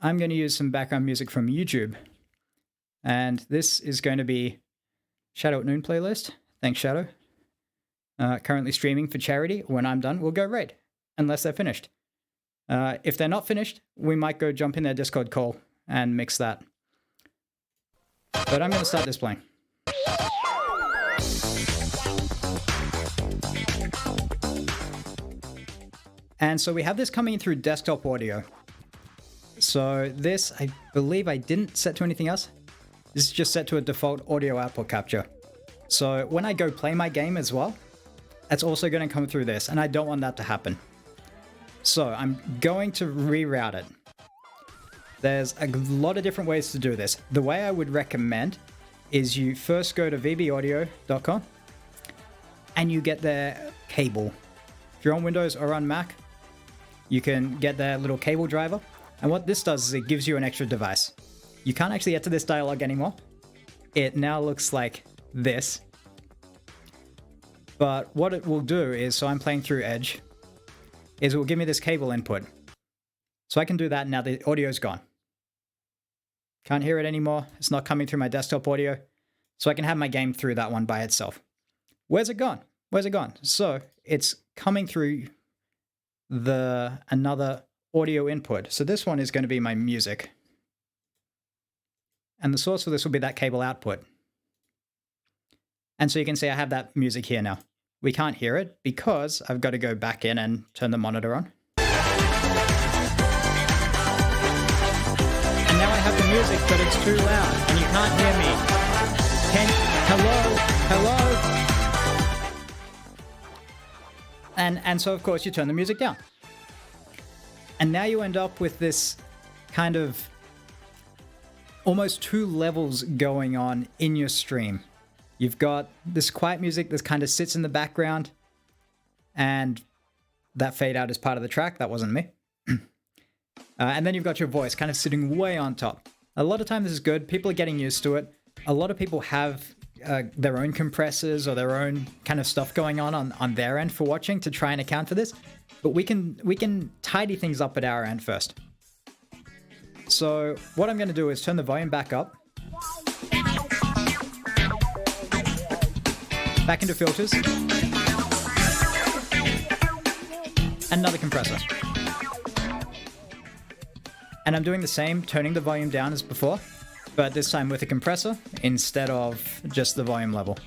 I'm going to use some background music from YouTube. And this is going to be Shadow at Noon playlist. Thanks, Shadow. Currently streaming for charity. When I'm done, we'll go raid, unless they're finished. If they're not finished, we might go jump in their Discord call and mix that. But I'm going to start this playing. And so we have this coming through desktop audio. So this, I believe I didn't set to anything else. This is just set to a default audio output capture. So when I go play my game as well, that's also going to come through this, and I don't want that to happen. So I'm going to reroute it. There's a lot of different ways to do this. The way I would recommend is you first go to vbaudio.com and you get their cable. If you're on Windows or on Mac, you can get their little cable driver. And what this does is it gives you an extra device. You can't actually enter this dialog anymore. It now looks like this. But what it will do is, so I'm playing through Edge, is it will give me this cable input. So I can do that now the audio's gone. Can't hear it anymore. It's not coming through my desktop audio. So I can have my game through that one by itself. Where's it gone? Where's it gone? So it's coming through another audio input. So this one is going to be my music. And the source for this will be that cable output. And so you can see I have that music here now. We can't hear it because I've got to go back in and turn the monitor on. And now I have the music, but it's too loud and you can't hear me. Hello? And so of course you turn the music down. And now you end up with this kind of almost two levels going on in your stream. You've got this quiet music that kind of sits in the background, and that fade out is part of the track. That wasn't me. And then you've got your voice kind of sitting way on top. A lot of time this is good. People are getting used to it. A lot of people have their own compressors or their own kind of stuff going on their end for watching to try and account for this. But we can tidy things up at our end first. So what I'm going to do is turn the volume back up. Back into filters. Another compressor. And I'm doing the same, turning the volume down as before, but this time with a compressor instead of just the volume level.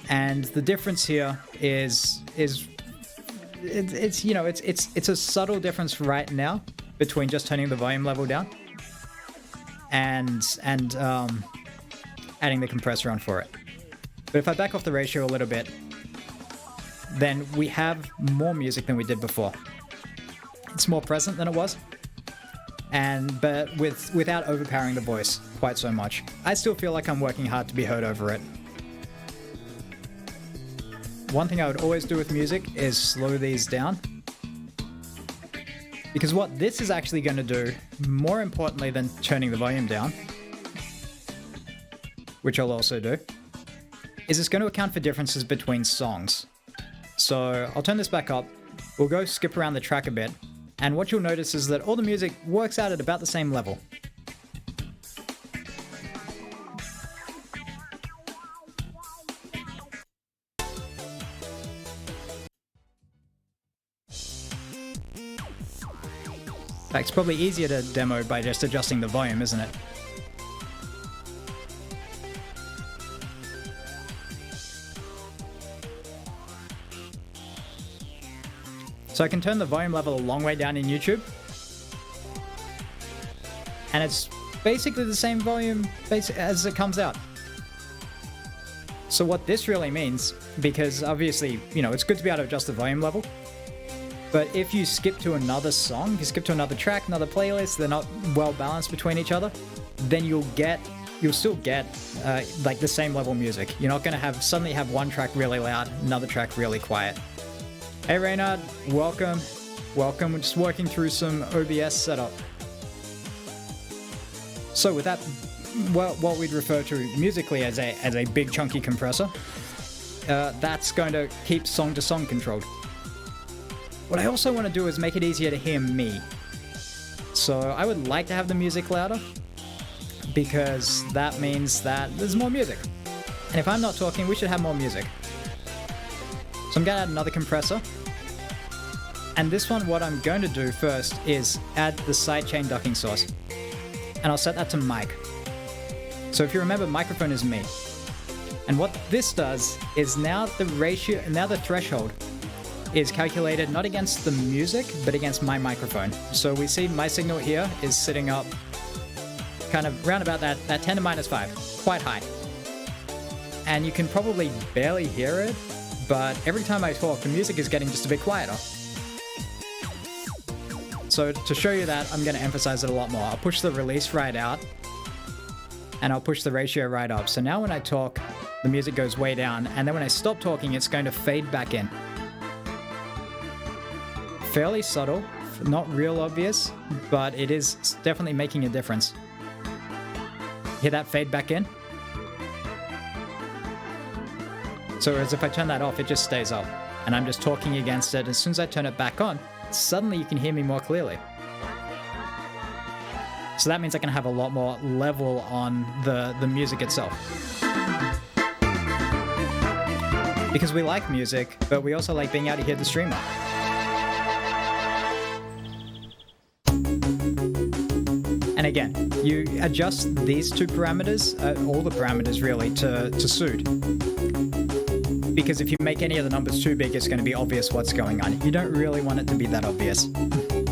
And the difference here is it's a subtle difference right now between just turning the volume level down and adding the compressor on for it. But if I back off the ratio a little bit, then we have more music than we did before. It's more present than it was, but without overpowering the voice quite so much. I still feel like I'm working hard to be heard over it. One thing I would always do with music is slow these down. Because what this is actually going to do, more importantly than turning the volume down, which I'll also do, is it's going to account for differences between songs. So I'll turn this back up, we'll go skip around the track a bit, and what you'll notice is that all the music works out at about the same level. In fact, it's probably easier to demo by just adjusting the volume, isn't it? So I can turn the volume level a long way down in YouTube. And it's basically the same volume as it comes out. So what this really means, because obviously, it's good to be able to adjust the volume level. But if you skip to another song, you skip to another track, another playlist, they're not well balanced between each other, then you'll still get like the same level music. You're not going to suddenly have one track really loud, another track really quiet. Hey Reynard, welcome. We're just working through some OBS setup. So with that, what we'd refer to musically as a big chunky compressor, that's going to keep song to song controlled. What I also want to do is make it easier to hear me. So I would like to have the music louder, because that means that there's more music. And if I'm not talking, we should have more music. So I'm going to add another compressor. And this one, what I'm going to do first is add the sidechain ducking source. And I'll set that to mic. So if you remember, microphone is me. And what this does is now the threshold is calculated not against the music, but against my microphone. So we see my signal here is sitting up kind of round about that 10 to minus 5, quite high. And you can probably barely hear it, but every time I talk, the music is getting just a bit quieter. So to show you that, I'm going to emphasize it a lot more. I'll push the release right out, and I'll push the ratio right up. So now when I talk, the music goes way down, and then when I stop talking, it's going to fade back in. Fairly subtle, not real obvious, but it is definitely making a difference. Hear that fade back in? So as if I turn that off, it just stays up, and I'm just talking against it. As soon as I turn it back on, suddenly you can hear me more clearly. So that means I can have a lot more level on the music itself. Because we like music, but we also like being able to hear the streamer. And again, you adjust these two parameters, all the parameters really, to suit. Because if you make any of the numbers too big, it's going to be obvious what's going on. You don't really want it to be that obvious.